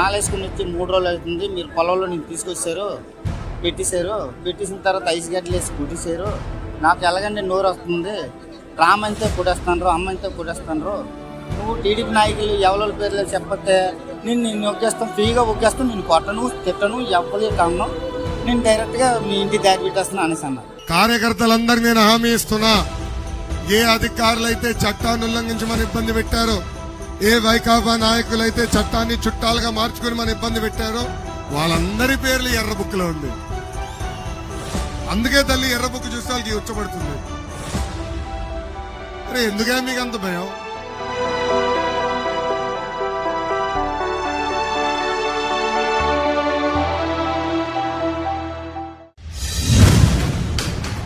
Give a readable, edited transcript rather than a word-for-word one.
మాలేసుకుని వచ్చి 3 రోజులు అవుతుంది, మీరు పొలంలో నేను తీసుకొచ్చారు, పెట్టేసిన తర్వాత ఐస్ గడ్డలు వేసి కుట్టేశారు. నాకు ఎలాగంటే నోరు వస్తుంది, రామంతే కొడేస్తాను, అమ్మంతే కొడేస్తాను. నువ్వు టీడీపీ నాయకులు ఎవరి పేర్లు చెప్పతే నిన్ను నొక్కేస్తాను, ఫ్రీగా ఒక్కేస్తాను, నేను కొట్టను, తిట్టను, ఎవరి కన్ను, నేను డైరెక్ట్గా మీ ఇంటి దారి పెట్టేస్తాను అనేసి అన్నారు. కార్యకర్తలందరికీ నేను హామీ ఇస్తున్నా, ఏ అధికారులైతే చట్టాన్ని ఉల్లంఘించమని ఇబ్బంది పెట్టారో, ఏ వైకాపా నాయకులైతే చట్టాన్ని చుట్టాలుగా మార్చుకుని మన ఇబ్బంది పెట్టారో వాళ్ళందరి పేర్లు ఎర్ర బుక్ లో ఉంది. అందుకే తల్లి ఎర్ర బుక్ చూస్తే వాళ్ళకి ఉచ్చబడుతుంది. అరే ఎందుకే మీకు అంత భయం?